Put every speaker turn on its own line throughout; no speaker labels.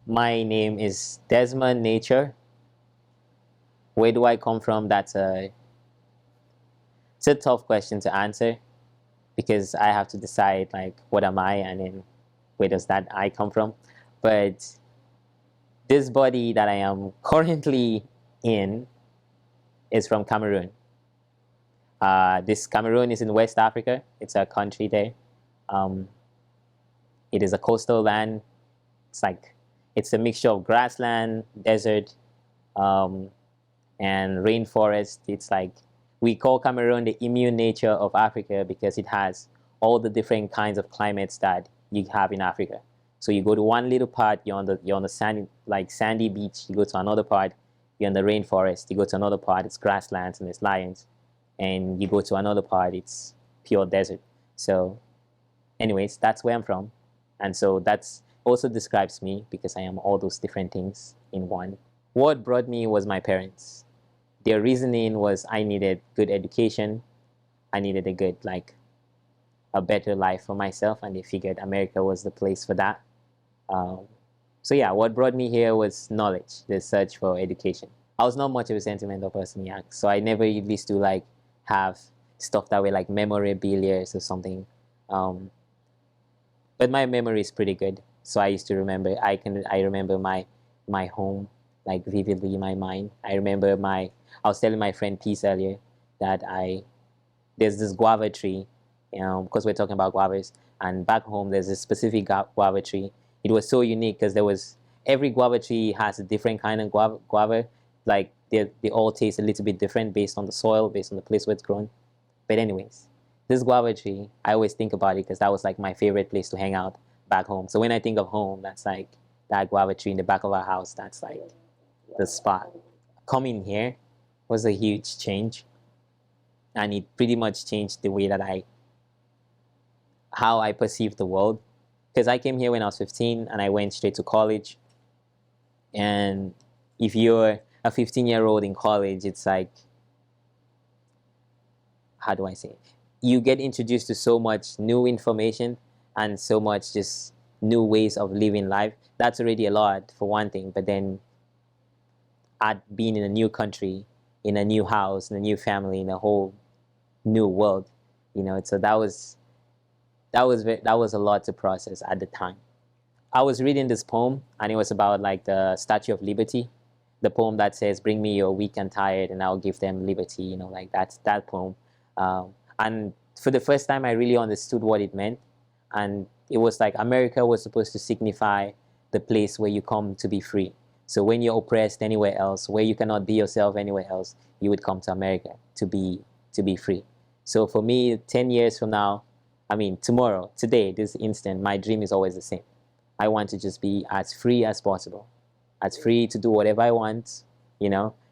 My name is Desmond Nature. Where do I come from? It's a tough question to answer because I have to decide like what am I and then where does that I come from. But this body that I am currently in is from Cameroon. This Cameroon is in West Africa. It's a country there. Um, it is a coastal land. It's like it's a mixture of grassland, desert, um, and rainforest. It's like we call Cameroon the immune nature of Africa because it has all the different kinds of climates that you have in Africa. So you go to one little part, you're on the sandy beach. You go to another part, you're in the rainforest. You go to another part, it's grasslands and it's lions, and you go to another part, it's pure desert. So, anyways, that's where I'm from, and so that's also describes me because I am all those different things in one. What brought me was my parents. Their reasoning was I needed good education, I needed a better life for myself, and they figured America was the place for that. Um, so yeah, what brought me here was knowledge, the search for education. I was not much of a sentimental person, yeah, so I never used to like have stuff that were like memorabilia or something. Um, but my memory is pretty good, so I used to remember. I remember my home like vividly in my mind. I remember my. I was telling my friend Peace earlier that I there's this guava tree, because we're talking about guavas, and back home there's this specific guava tree. It was so unique because there was every guava tree has a different kind of guava. Like they all taste a little bit different based on the soil, based on the place where it's grown. But anyways, this guava tree, I always think about it because that was like my favorite place to hang out back home. So when I think of home, that's like that guava tree in the back of our house. That's like the spot. Coming here was a huge change, and it pretty much changed the way that how I perceive the world. Because I came here when I was 15 and I went straight to college. And if you're a 15-year-old in college, it's like, how do I say it? You get introduced to so much new information and so much just new ways of living life. That's already a lot for one thing. But then at being in a new country, in a new house, in a new family, in a whole new world, so that was a lot to process at the time. I was reading this poem, and it was about like the Statue of Liberty, the poem that says, "Bring me your weak and tired, and I'll give them liberty." Like that's that poem. And for the first time, I really understood what it meant, and it was like America was supposed to signify the place where you come to be free. So when you're oppressed anywhere else, where you cannot be yourself anywhere else, you would come to America to be free. So for me, 10 years from now, I mean tomorrow, today, this instant, my dream is always the same. I want to just be as free as possible, as free to do whatever I want,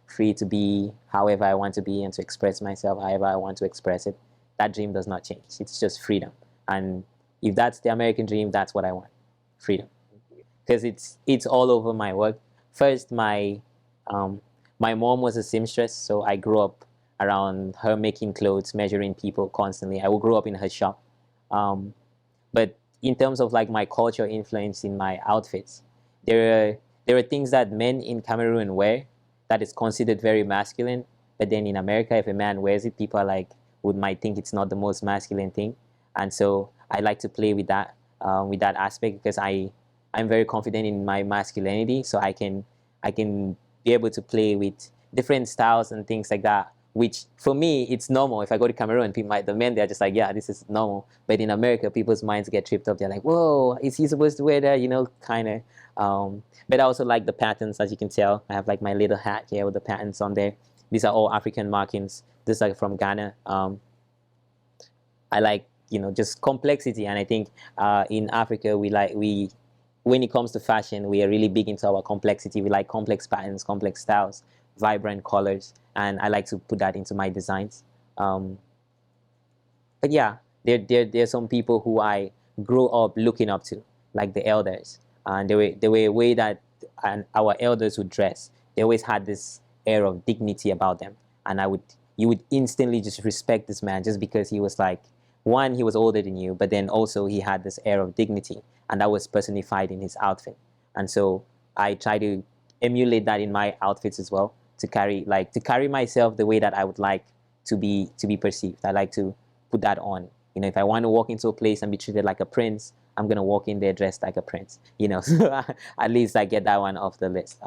free to be however I want to be and to express myself however I want to express it. That dream does not change. It's just freedom. And if that's the American dream, that's what I want, freedom. Because it's all over my work. First, um, my mom was a seamstress, so I grew up around her making clothes, measuring people constantly. I would grow up in her shop. Um, but in terms of like my culture influence in my outfits, there are things that men in Cameroon wear that is considered very masculine. But then in America, if a man wears it, people are like might think it's not the most masculine thing. And so I like to play with that aspect because I'm very confident in my masculinity, so I can be able to play with different styles and things like that. Which for me, it's normal. If I go to Cameroon, the men they're just like, yeah, this is normal. But in America, people's minds get tripped up. They're like, whoa, is he supposed to wear that? Kind of. But I also like the patterns, as you can tell. I have like my little hat here with the patterns on there. These are all African markings. This is like from Ghana. I like just complexity, and I think in Africa we when it comes to fashion, we are really big into our complexity. We like complex patterns, complex styles, vibrant colors, and I like to put that into my designs. Um, but yeah, there are some people who I grew up looking up to, like the elders, and they were a way that our elders would dress. They always had this air of dignity about them, and you would instantly just respect this man just because he was like, one, he was older than you, but then also he had this air of dignity, and that was personified in his outfit. And so I try to emulate that in my outfits as well, to carry myself the way that I would like to be perceived. I like to put that on. You know, if I want to walk into a place and be treated like a prince, I'm gonna walk in there dressed like a prince. You know, so at least I get that one off the list.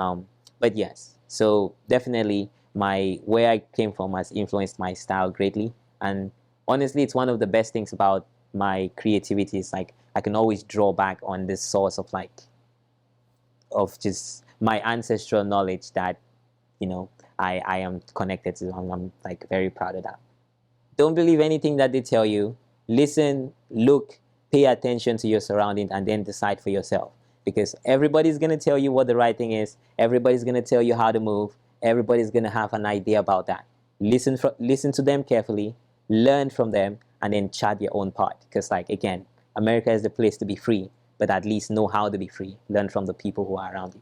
But yes, so definitely my where I came from has influenced my style greatly, and honestly, it's one of the best things about my creativity. Is like I can always draw back on this source of of just my ancestral knowledge that I am connected to. I'm like very proud of that. Don't believe anything that they tell you. Listen, look, pay attention to your surroundings, and then decide for yourself. Because everybody's going to tell you what the right thing is. Everybody's going to tell you how to move. Everybody's going to have an idea about that. Listen to them carefully, learn from them, and then chart your own path. Because, like, again, America is the place to be free, but at least know how to be free. Learn from the people who are around you.